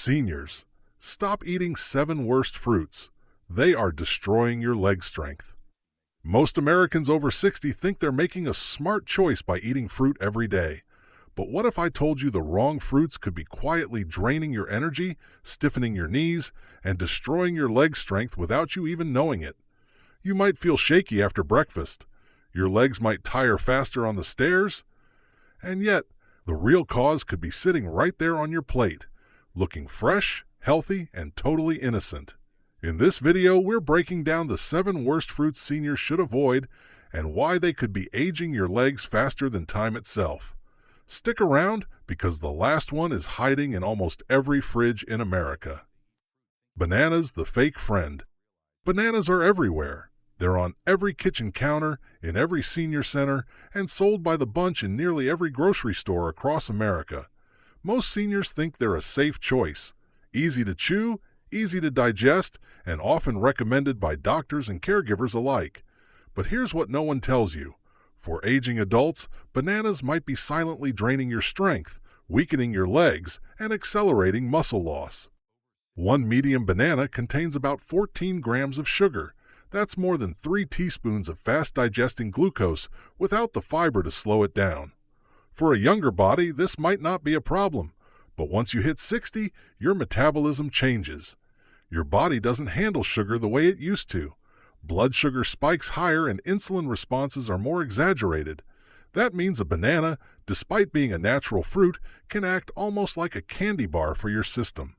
Seniors, stop eating 7 worst fruits. They are destroying your leg strength. Most Americans over 60 think they're making a smart choice by eating fruit every day. But what if I told you the wrong fruits could be quietly draining your energy, stiffening your knees, and destroying your leg strength without you even knowing it? You might feel shaky after breakfast. Your legs might tire faster on the stairs. And yet, the real cause could be sitting right there on your plate, looking fresh, healthy, and totally innocent. In this video, we're breaking down the 7 worst fruits seniors should avoid and why they could be aging your legs faster than time itself. Stick around because the last one is hiding in almost every fridge in America. Bananas, the fake friend. Bananas are everywhere. They're on every kitchen counter, in every senior center, and sold by the bunch in nearly every grocery store across America. Most seniors think they're a safe choice. Easy to chew, easy to digest, and often recommended by doctors and caregivers alike. But here's what no one tells you. For aging adults, bananas might be silently draining your strength, weakening your legs, and accelerating muscle loss. One medium banana contains about 14 grams of sugar. That's more than 3 teaspoons of fast-digesting glucose without the fiber to slow it down. For a younger body, this might not be a problem, but once you hit 60, your metabolism changes. Your body doesn't handle sugar the way it used to. Blood sugar spikes higher and insulin responses are more exaggerated. That means a banana, despite being a natural fruit, can act almost like a candy bar for your system.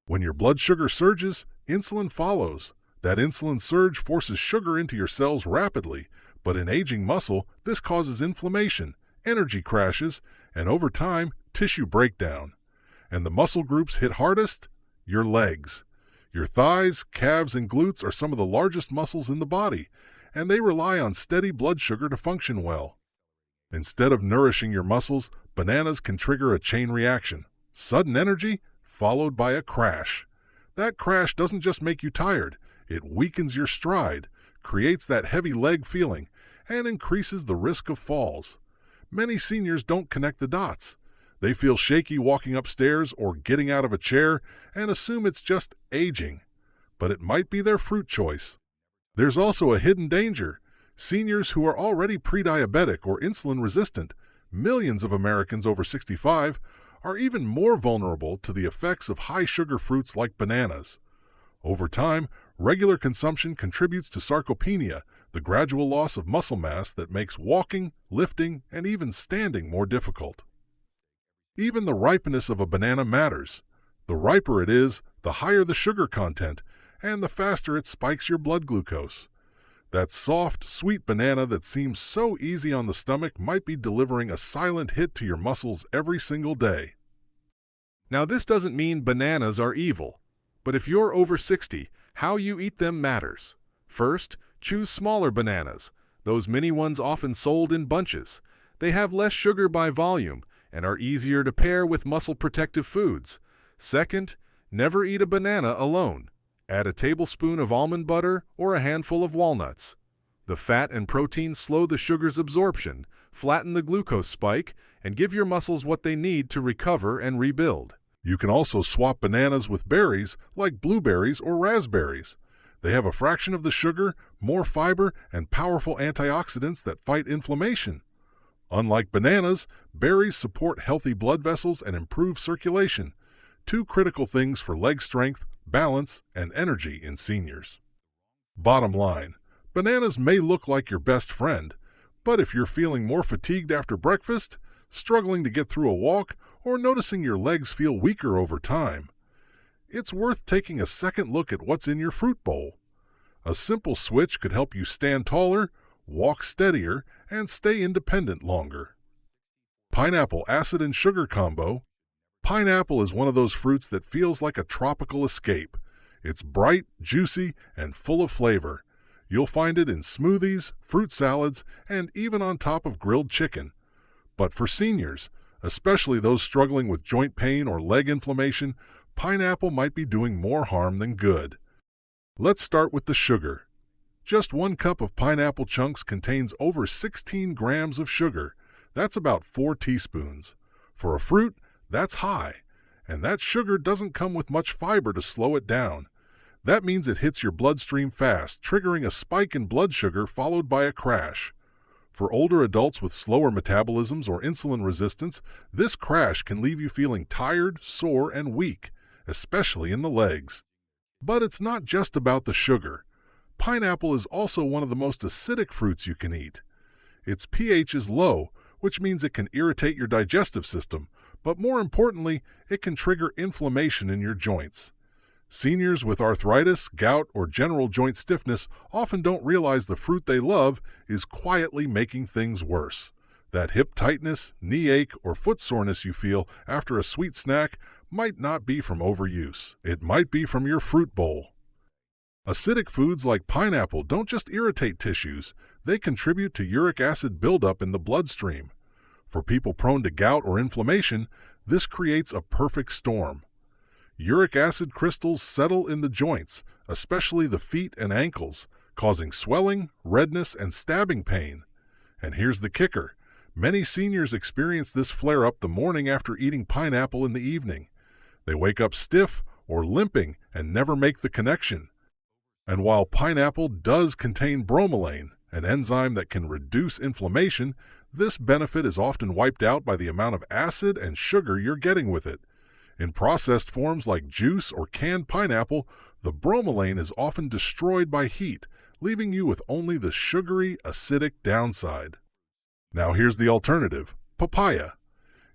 When your blood sugar surges, insulin follows. That insulin surge forces sugar into your cells rapidly, but in aging muscle, this causes inflammation, energy crashes, and over time, tissue breakdown. And the muscle groups hit hardest? Your legs. Your thighs, calves, and glutes are some of the largest muscles in the body, and they rely on steady blood sugar to function well. Instead of nourishing your muscles, bananas can trigger a chain reaction. Sudden energy, followed by a crash. That crash doesn't just make you tired, it weakens your stride, creates that heavy leg feeling, and increases the risk of falls. Many seniors don't connect the dots. They feel shaky walking upstairs or getting out of a chair and assume it's just aging. But it might be their fruit choice. There's also a hidden danger. Seniors who are already pre-diabetic or insulin resistant, millions of Americans over 65, are even more vulnerable to the effects of high-sugar fruits like bananas. Over time, regular consumption contributes to sarcopenia, the gradual loss of muscle mass that makes walking, lifting, and even standing more difficult. Even the ripeness of a banana matters. The riper it is, the higher the sugar content, and the faster it spikes your blood glucose. That soft, sweet banana that seems so easy on the stomach might be delivering a silent hit to your muscles every single day. Now, this doesn't mean bananas are evil, but if you're over 60, how you eat them matters. First, choose smaller bananas. Those mini ones often sold in bunches. They have less sugar by volume and are easier to pair with muscle-protective foods. Second, never eat a banana alone. Add a tablespoon of almond butter or a handful of walnuts. The fat and protein slow the sugar's absorption, flatten the glucose spike, and give your muscles what they need to recover and rebuild. You can also swap bananas with berries like blueberries or raspberries. They have a fraction of the sugar, more fiber, and powerful antioxidants that fight inflammation. Unlike bananas, berries support healthy blood vessels and improve circulation, 2 critical things for leg strength, balance, and energy in seniors. Bottom line, bananas may look like your best friend, but if you're feeling more fatigued after breakfast, struggling to get through a walk, or noticing your legs feel weaker over time, it's worth taking a second look at what's in your fruit bowl. A simple switch could help you stand taller, walk steadier, and stay independent longer. Pineapple acid and sugar combo. Pineapple is one of those fruits that feels like a tropical escape. It's bright, juicy, and full of flavor. You'll find it in smoothies, fruit salads, and even on top of grilled chicken. But for seniors, especially those struggling with joint pain or leg inflammation, pineapple might be doing more harm than good. Let's start with the sugar. Just 1 cup of pineapple chunks contains over 16 grams of sugar. That's about 4 teaspoons. For a fruit, that's high. and that sugar doesn't come with much fiber to slow it down. That means it hits your bloodstream fast, triggering a spike in blood sugar followed by a crash. For older adults with slower metabolisms or insulin resistance, this crash can leave you feeling tired, sore, and weak, especially in the legs. But it's not just about the sugar. Pineapple is also one of the most acidic fruits you can eat. Its pH is low, which means it can irritate your digestive system, but more importantly, it can trigger inflammation in your joints. Seniors with arthritis, gout, or general joint stiffness often don't realize the fruit they love is quietly making things worse. That hip tightness, knee ache, or foot soreness you feel after a sweet snack might not be from overuse. It might be from your fruit bowl. Acidic foods like pineapple don't just irritate tissues, they contribute to uric acid buildup in the bloodstream. For people prone to gout or inflammation, this creates a perfect storm. Uric acid crystals settle in the joints, especially the feet and ankles, causing swelling, redness, and stabbing pain. And here's the kicker. Many seniors experience this flare-up the morning after eating pineapple in the evening. They wake up stiff or limping and never make the connection. And while pineapple does contain bromelain, an enzyme that can reduce inflammation, this benefit is often wiped out by the amount of acid and sugar you're getting with it. In processed forms like juice or canned pineapple, the bromelain is often destroyed by heat, leaving you with only the sugary, acidic downside. Now here's the alternative, papaya.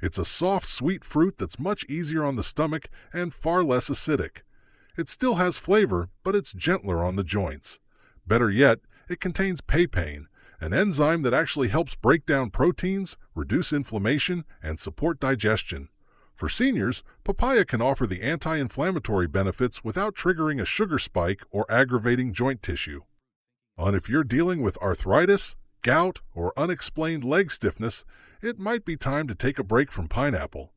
It's a soft, sweet fruit that's much easier on the stomach and far less acidic. It still has flavor, but it's gentler on the joints. Better yet, it contains papain, an enzyme that actually helps break down proteins, reduce inflammation, and support digestion. For seniors, papaya can offer the anti-inflammatory benefits without triggering a sugar spike or aggravating joint tissue. And if you're dealing with arthritis, gout, or unexplained leg stiffness, it might be time to take a break from pineapple.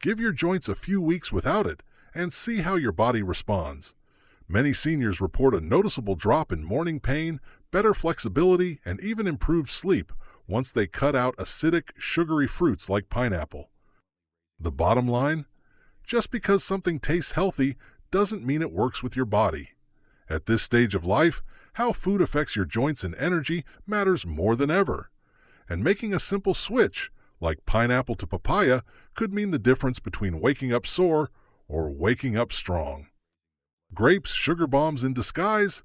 Give your joints a few weeks without it and see how your body responds. Many seniors report a noticeable drop in morning pain, better flexibility, and even improved sleep once they cut out acidic, sugary fruits like pineapple. The bottom line? Just because something tastes healthy doesn't mean it works with your body. At this stage of life, how food affects your joints and energy matters more than ever. And making a simple switch, like pineapple to papaya, could mean the difference between waking up sore or waking up strong. Grapes, sugar bombs in disguise?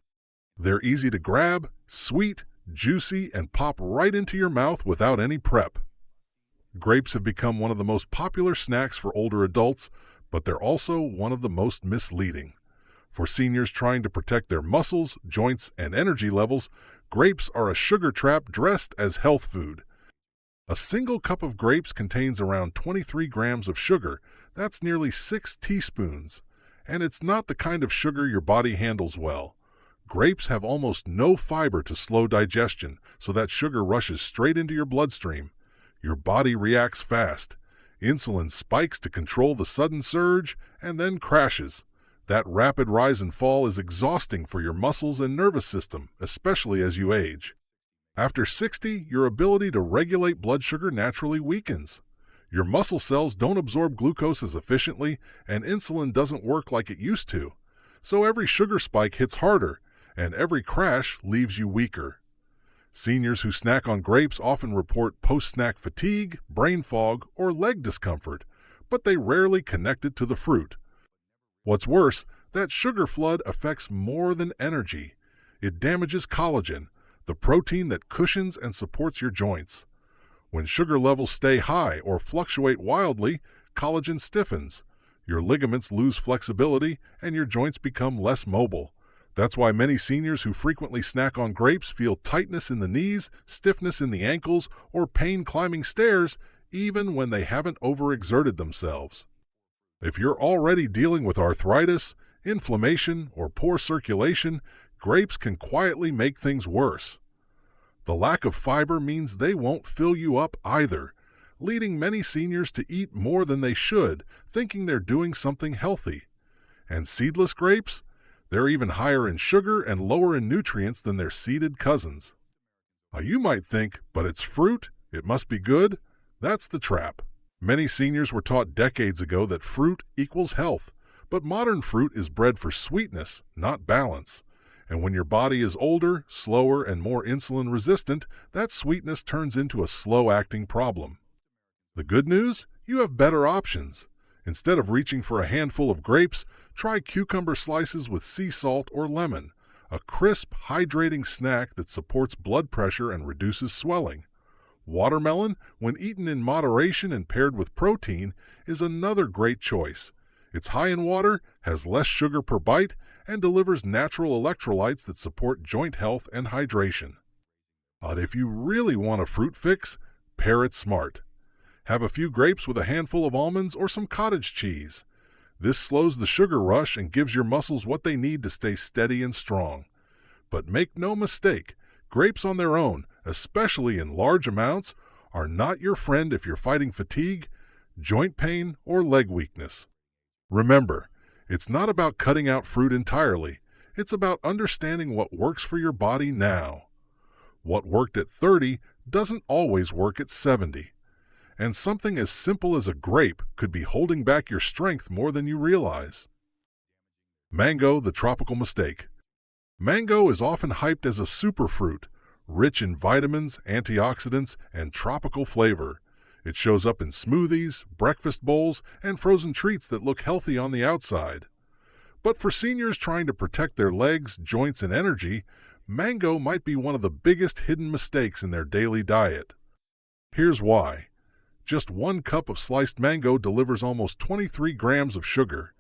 They're easy to grab, sweet, juicy, and pop right into your mouth without any prep. Grapes have become one of the most popular snacks for older adults, but they're also one of the most misleading. For seniors trying to protect their muscles, joints, and energy levels, grapes are a sugar trap dressed as health food. A single cup of grapes contains around 23 grams of sugar. That's nearly 6 teaspoons. And it's not the kind of sugar your body handles well. Grapes have almost no fiber to slow digestion, so that sugar rushes straight into your bloodstream. Your body reacts fast. Insulin spikes to control the sudden surge and then crashes. That rapid rise and fall is exhausting for your muscles and nervous system, especially as you age. After 60, your ability to regulate blood sugar naturally weakens. Your muscle cells don't absorb glucose as efficiently, and insulin doesn't work like it used to. So every sugar spike hits harder, and every crash leaves you weaker. Seniors who snack on grapes often report post-snack fatigue, brain fog, or leg discomfort, but they rarely connect it to the fruit. What's worse, that sugar flood affects more than energy. It damages collagen, the protein that cushions and supports your joints. When sugar levels stay high or fluctuate wildly, collagen stiffens. Your ligaments lose flexibility, and your joints become less mobile. That's why many seniors who frequently snack on grapes feel tightness in the knees, stiffness in the ankles, or pain climbing stairs, even when they haven't overexerted themselves. If you're already dealing with arthritis, inflammation, or poor circulation, grapes can quietly make things worse. The lack of fiber means they won't fill you up either, leading many seniors to eat more than they should, thinking they're doing something healthy. And seedless grapes? They're even higher in sugar and lower in nutrients than their seeded cousins. Now you might think, but it's fruit, it must be good. That's the trap. Many seniors were taught decades ago that fruit equals health, but modern fruit is bred for sweetness, not balance. And when your body is older, slower, and more insulin resistant, that sweetness turns into a slow-acting problem. The good news? You have better options. Instead of reaching for a handful of grapes, try cucumber slices with sea salt or lemon, a crisp, hydrating snack that supports blood pressure and reduces swelling. Watermelon, when eaten in moderation and paired with protein, is another great choice. It's high in water, has less sugar per bite, and delivers natural electrolytes that support joint health and hydration. But if you really want a fruit fix, pair it smart. Have a few grapes with a handful of almonds or some cottage cheese. This slows the sugar rush and gives your muscles what they need to stay steady and strong. But make no mistake, grapes on their own, especially in large amounts, are not your friend if you're fighting fatigue, joint pain, or leg weakness. Remember, it's not about cutting out fruit entirely. It's about understanding what works for your body now. What worked at 30 doesn't always work at 70. And something as simple as a grape could be holding back your strength more than you realize. Mango, the tropical mistake. Mango is often hyped as a superfruit, rich in vitamins, antioxidants, and tropical flavor. It shows up in smoothies, breakfast bowls, and frozen treats that look healthy on the outside. But for seniors trying to protect their legs, joints, and energy, mango might be one of the biggest hidden mistakes in their daily diet. Here's why. Just 1 cup of sliced mango delivers almost 23 grams of sugar.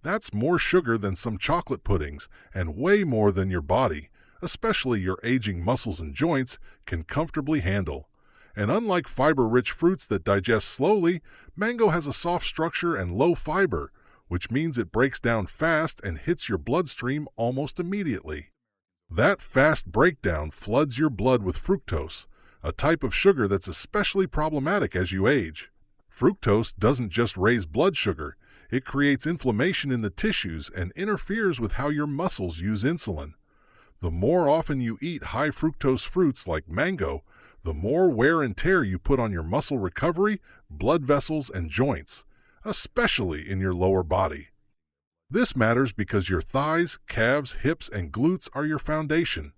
That's more sugar than some chocolate puddings and way more than your body, especially your aging muscles and joints, can comfortably handle. And unlike fiber-rich fruits that digest slowly, mango has a soft structure and low fiber, which means it breaks down fast and hits your bloodstream almost immediately. That fast breakdown floods your blood with fructose, a type of sugar that's especially problematic as you age. Fructose doesn't just raise blood sugar, it creates inflammation in the tissues and interferes with how your muscles use insulin. The more often you eat high fructose fruits like mango, the more wear and tear you put on your muscle recovery, blood vessels, and joints, especially in your lower body. This matters because your thighs, calves, hips, and glutes are your foundation.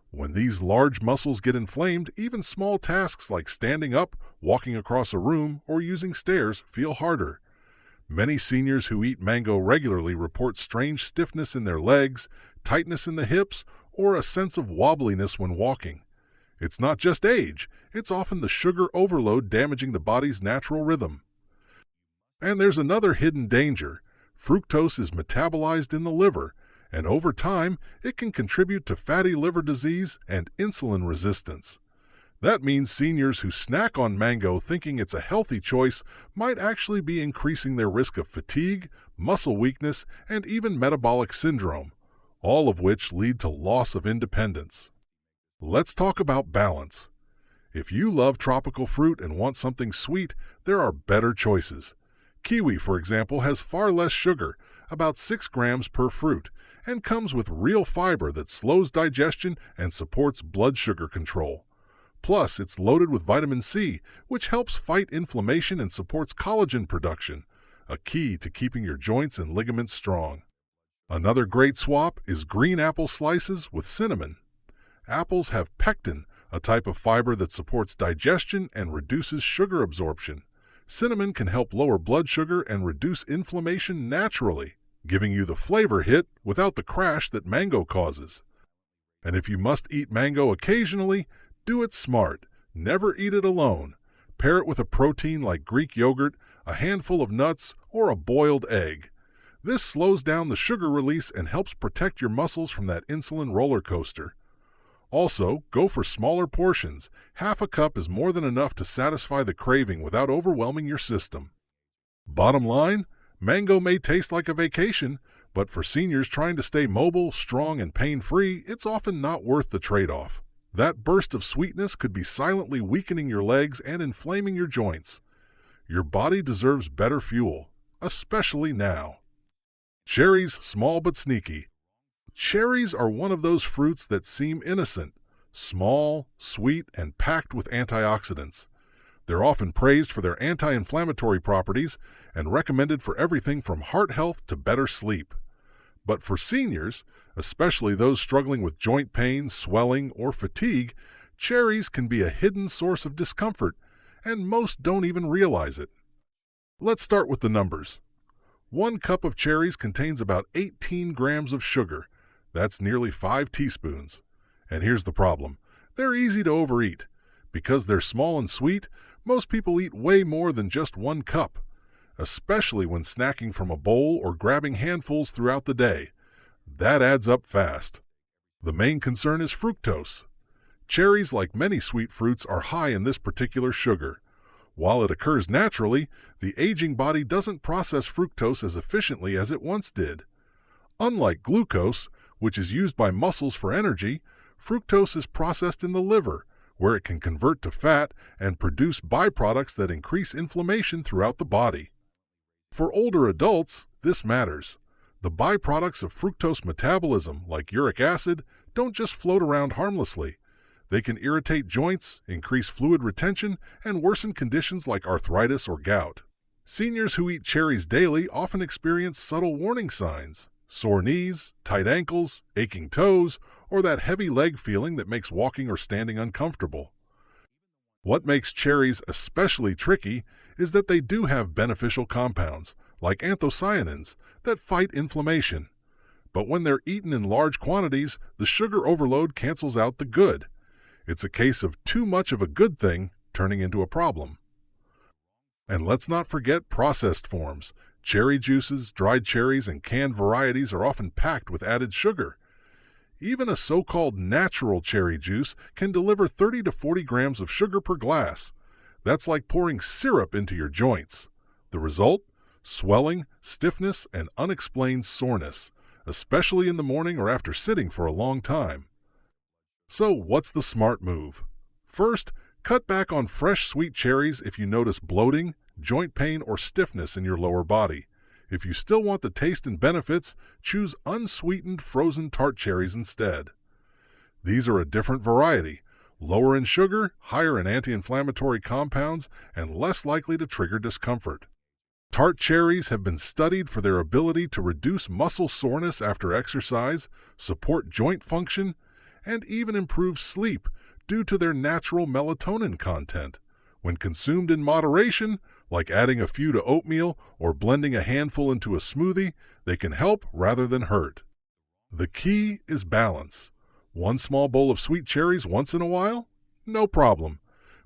When these large muscles get inflamed, even small tasks like standing up, walking across a room, or using stairs feel harder. Many seniors who eat mango regularly report strange stiffness in their legs, tightness in the hips, or a sense of wobbliness when walking. It's not just age, it's often the sugar overload damaging the body's natural rhythm. And there's another hidden danger. Fructose is metabolized in the liver, and over time, it can contribute to fatty liver disease and insulin resistance. That means seniors who snack on mango thinking it's a healthy choice might actually be increasing their risk of fatigue, muscle weakness, and even metabolic syndrome, all of which lead to loss of independence. Let's talk about balance. If you love tropical fruit and want something sweet, there are better choices. Kiwi, for example, has far less sugar, about 6 grams per fruit, and comes with real fiber that slows digestion and supports blood sugar control. Plus, it's loaded with vitamin C, which helps fight inflammation and supports collagen production, a key to keeping your joints and ligaments strong. Another great swap is green apple slices with cinnamon. Apples have pectin, a type of fiber that supports digestion and reduces sugar absorption. Cinnamon can help lower blood sugar and reduce inflammation naturally, giving you the flavor hit without the crash that mango causes. And if you must eat mango occasionally, do it smart. Never eat it alone. Pair it with a protein like Greek yogurt, a handful of nuts, or a boiled egg. This slows down the sugar release and helps protect your muscles from that insulin roller coaster. Also, go for smaller portions. Half a cup is more than enough to satisfy the craving without overwhelming your system. Bottom line, mango may taste like a vacation, but for seniors trying to stay mobile, strong, and pain-free, it's often not worth the trade-off. That burst of sweetness could be silently weakening your legs and inflaming your joints. Your body deserves better fuel, especially now. Cherries, small but sneaky. Cherries are one of those fruits that seem innocent, small, sweet, and packed with antioxidants. They're often praised for their anti-inflammatory properties and recommended for everything from heart health to better sleep. But for seniors, especially those struggling with joint pain, swelling, or fatigue, cherries can be a hidden source of discomfort, and most don't even realize it. Let's start with the numbers. 1 cup of cherries contains about 18 grams of sugar. That's nearly 5 teaspoons. And here's the problem. They're easy to overeat. Because they're small and sweet, most people eat way more than just 1 cup, especially when snacking from a bowl or grabbing handfuls throughout the day. That adds up fast. The main concern is fructose. Cherries, like many sweet fruits, are high in this particular sugar. While it occurs naturally, the aging body doesn't process fructose as efficiently as it once did. Unlike glucose, which is used by muscles for energy, fructose is processed in the liver, where it can convert to fat and produce byproducts that increase inflammation throughout the body. For older adults, this matters. The byproducts of fructose metabolism, like uric acid, don't just float around harmlessly. They can irritate joints, increase fluid retention, and worsen conditions like arthritis or gout. Seniors who eat cherries daily often experience subtle warning signs: sore knees, tight ankles, aching toes, or that heavy leg feeling that makes walking or standing uncomfortable. What makes cherries especially tricky is that they do have beneficial compounds, like anthocyanins, that fight inflammation. But when they're eaten in large quantities, the sugar overload cancels out the good. It's a case of too much of a good thing turning into a problem. And let's not forget processed forms. Cherry juices, dried cherries, and canned varieties are often packed with added sugar. Even a so-called natural cherry juice can deliver 30 to 40 grams of sugar per glass. That's like pouring syrup into your joints. The result? Swelling, stiffness, and unexplained soreness, especially in the morning or after sitting for a long time. So what's the smart move? First, cut back on fresh sweet cherries if you notice bloating, joint pain, or stiffness in your lower body. If you still want the taste and benefits, choose unsweetened frozen tart cherries instead. These are a different variety, lower in sugar, higher in anti-inflammatory compounds, and less likely to trigger discomfort. Tart cherries have been studied for their ability to reduce muscle soreness after exercise, support joint function, and even improve sleep due to their natural melatonin content. When consumed in moderation, like adding a few to oatmeal or blending a handful into a smoothie, they can help rather than hurt. The key is balance. 1 small bowl of sweet cherries once in a while? No problem.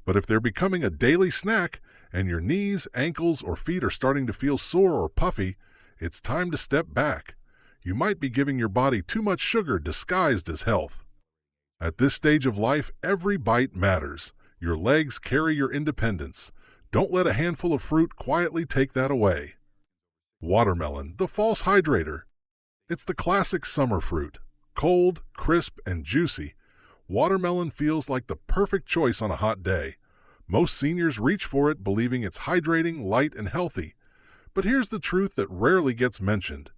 But if they're becoming a daily snack and your knees, ankles, or feet are starting to feel sore or puffy, it's time to step back. You might be giving your body too much sugar disguised as health. At this stage of life, every bite matters. Your legs carry your independence. Don't let a handful of fruit quietly take that away. Watermelon, the false hydrator. It's the classic summer fruit. Cold, crisp, and juicy, watermelon feels like the perfect choice on a hot day. Most seniors reach for it believing it's hydrating, light, and healthy. But here's the truth that rarely gets mentioned.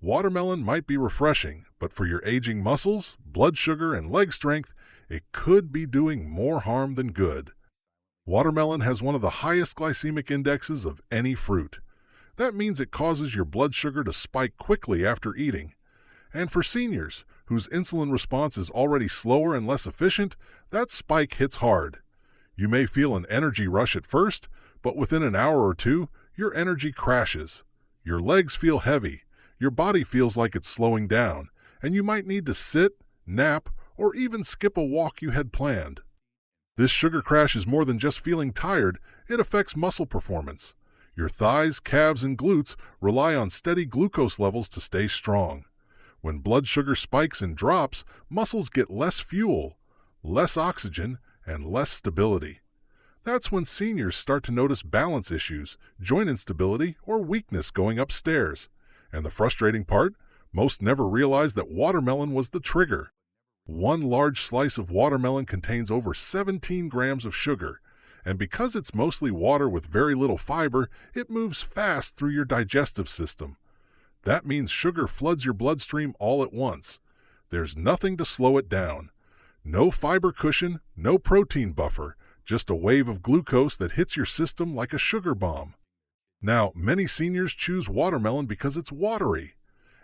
Watermelon might be refreshing, but for your aging muscles, blood sugar, and leg strength, it could be doing more harm than good. Watermelon has one of the highest glycemic indexes of any fruit. That means it causes your blood sugar to spike quickly after eating. And for seniors, whose insulin response is already slower and less efficient, that spike hits hard. You may feel an energy rush at first, but within an hour or two, your energy crashes. Your legs feel heavy. Your body feels like it's slowing down, and you might need to sit, nap, or even skip a walk you had planned. This sugar crash is more than just feeling tired, it affects muscle performance. Your thighs, calves, and glutes rely on steady glucose levels to stay strong. When blood sugar spikes and drops, muscles get less fuel, less oxygen, and less stability. That's when seniors start to notice balance issues, joint instability, or weakness going upstairs. And the frustrating part? Most never realize that watermelon was the trigger. 1 large slice of watermelon contains over 17 grams of sugar, and because it's mostly water with very little fiber, it moves fast through your digestive system. That means sugar floods your bloodstream all at once. There's nothing to slow it down. No fiber cushion, no protein buffer, just a wave of glucose that hits your system like a sugar bomb. Now, many seniors choose watermelon because it's watery.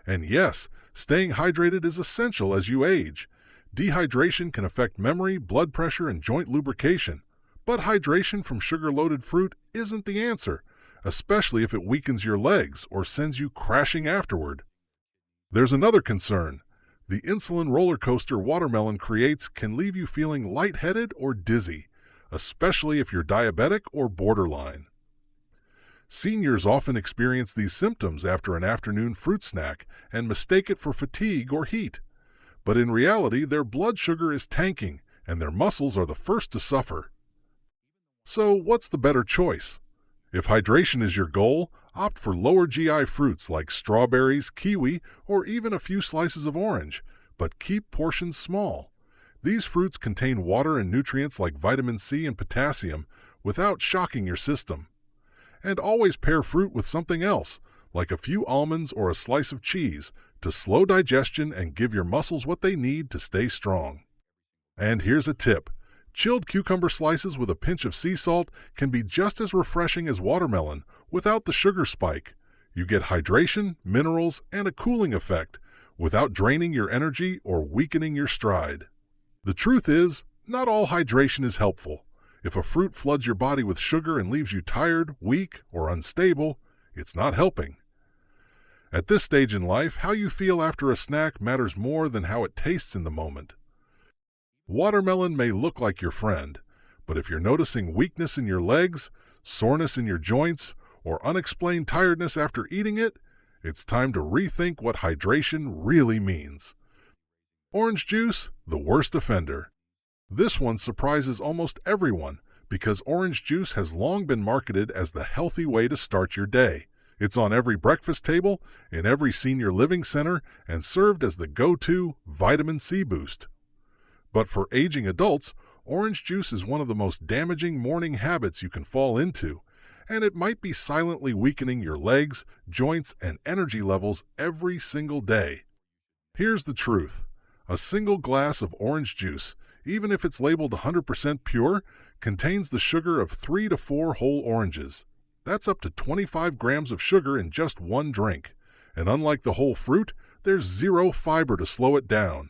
And yes, staying hydrated is essential as you age. Dehydration can affect memory, blood pressure, and joint lubrication. But hydration from sugar-loaded fruit isn't the answer, especially if it weakens your legs or sends you crashing afterward. There's another concern. The insulin roller coaster watermelon creates can leave you feeling lightheaded or dizzy, especially if you're diabetic or borderline. Seniors often experience these symptoms after an afternoon fruit snack and mistake it for fatigue or heat. But in reality, their blood sugar is tanking and their muscles are the first to suffer. So what's the better choice? If hydration is your goal, opt for lower GI fruits like strawberries, kiwi, or even a few slices of orange, but keep portions small. These fruits contain water and nutrients like vitamin C and potassium without shocking your system. And always pair fruit with something else, like a few almonds or a slice of cheese, to slow digestion and give your muscles what they need to stay strong. And here's a tip. Chilled cucumber slices with a pinch of sea salt can be just as refreshing as watermelon without the sugar spike. You get hydration, minerals, and a cooling effect without draining your energy or weakening your stride. The truth is, not all hydration is helpful. If a fruit floods your body with sugar and leaves you tired, weak, or unstable, it's not helping. At this stage in life, how you feel after a snack matters more than how it tastes in the moment. Watermelon may look like your friend, but if you're noticing weakness in your legs, soreness in your joints, or unexplained tiredness after eating it, it's time to rethink what hydration really means. Orange juice, the worst offender. This one surprises almost everyone because orange juice has long been marketed as the healthy way to start your day. It's on every breakfast table, in every senior living center, and served as the go-to vitamin C boost. But for aging adults, orange juice is one of the most damaging morning habits you can fall into, and it might be silently weakening your legs, joints, and energy levels every single day. Here's the truth. A single glass of orange juice, even if it's labeled 100% pure, contains the sugar of 3 to 4 whole oranges. That's up to 25 grams of sugar in just one drink. And unlike the whole fruit, there's zero fiber to slow it down.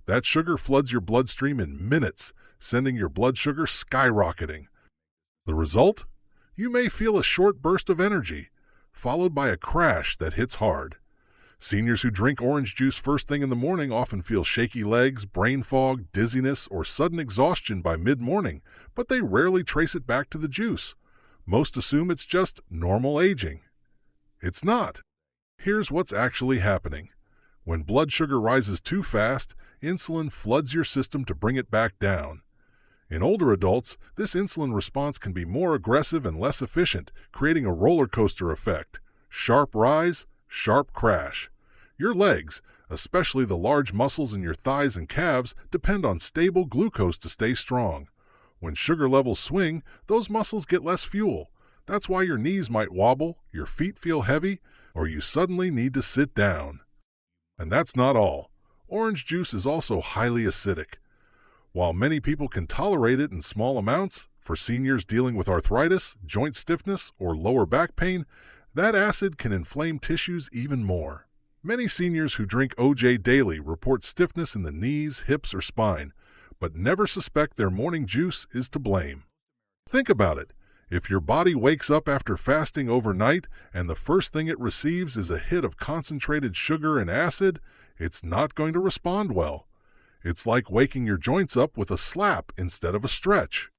That sugar floods your bloodstream in minutes, sending your blood sugar skyrocketing. The result? You may feel a short burst of energy, followed by a crash that hits hard. Seniors who drink orange juice first thing in the morning often feel shaky legs, brain fog, dizziness, or sudden exhaustion by mid-morning, but they rarely trace it back to the juice. Most assume it's just normal aging. It's not. Here's what's actually happening. When blood sugar rises too fast, insulin floods your system to bring it back down. In older adults, this insulin response can be more aggressive and less efficient, creating a roller coaster effect. Sharp rise, sharp crash. Your legs, especially the large muscles in your thighs and calves, depend on stable glucose to stay strong. When sugar levels swing, those muscles get less fuel. That's why your knees might wobble, your feet feel heavy, or you suddenly need to sit down. And that's not all. Orange juice is also highly acidic. While many people can tolerate it in small amounts, for seniors dealing with arthritis, joint stiffness, or lower back pain, that acid can inflame tissues even more. Many seniors who drink OJ daily report stiffness in the knees, hips, or spine, but never suspect their morning juice is to blame. Think about it. If your body wakes up after fasting overnight and the first thing it receives is a hit of concentrated sugar and acid, it's not going to respond well. It's like waking your joints up with a slap instead of a stretch.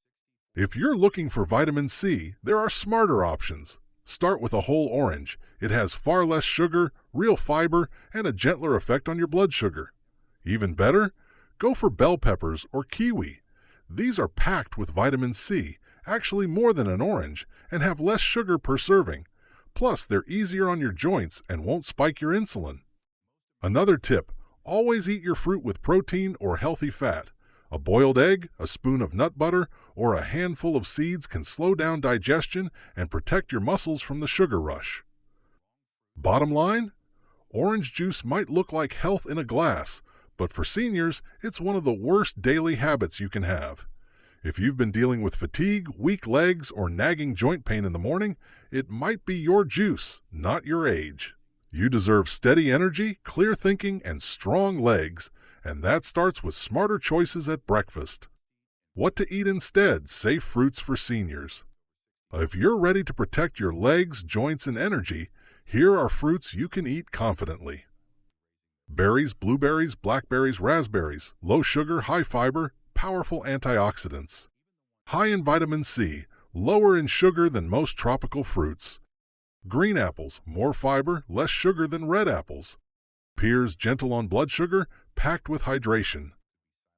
If you're looking for vitamin C, there are smarter options. Start with a whole orange. It has far less sugar, real fiber, and a gentler effect on your blood sugar. Even better, go for bell peppers or kiwi. These are packed with vitamin C, actually more than an orange, and have less sugar per serving. Plus, they're easier on your joints and won't spike your insulin. Another tip, always eat your fruit with protein or healthy fat. A boiled egg, a spoon of nut butter, or a handful of seeds can slow down digestion and protect your muscles from the sugar rush. Bottom line, orange juice might look like health in a glass, but for seniors, it's one of the worst daily habits you can have. If you've been dealing with fatigue, weak legs, or nagging joint pain in the morning, it might be your juice, not your age. You deserve steady energy, clear thinking, and strong legs, and that starts with smarter choices at breakfast. What to eat instead? Safe fruits for seniors. If you're ready to protect your legs, joints, and energy, here are fruits you can eat confidently. Berries, blueberries, blackberries, raspberries, low sugar, high fiber, powerful antioxidants. High in vitamin C, lower in sugar than most tropical fruits. Green apples, more fiber, less sugar than red apples. Pears, gentle on blood sugar, packed with hydration.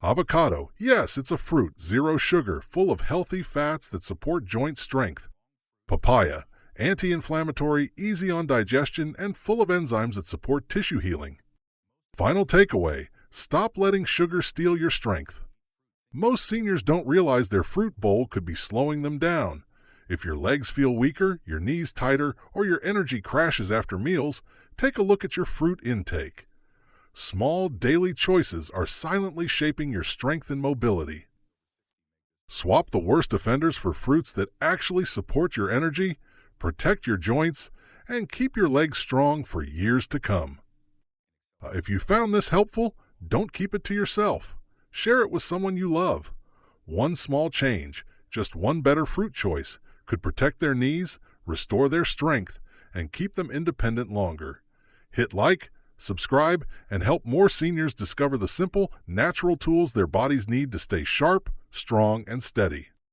Avocado, yes, it's a fruit, zero sugar, full of healthy fats that support joint strength. Papaya, anti-inflammatory, easy on digestion, and full of enzymes that support tissue healing. Final takeaway, stop letting sugar steal your strength. Most seniors don't realize their fruit bowl could be slowing them down. If your legs feel weaker, your knees tighter, or your energy crashes after meals, take a look at your fruit intake. Small daily choices are silently shaping your strength and mobility. Swap the worst offenders for fruits that actually support your energy, protect your joints, and keep your legs strong for years to come. If you found this helpful, don't keep it to yourself. Share it with someone you love. One small change, just one better fruit choice, could protect their knees, restore their strength, and keep them independent longer. Hit like, subscribe, and help more seniors discover the simple, natural tools their bodies need to stay sharp, strong, and steady.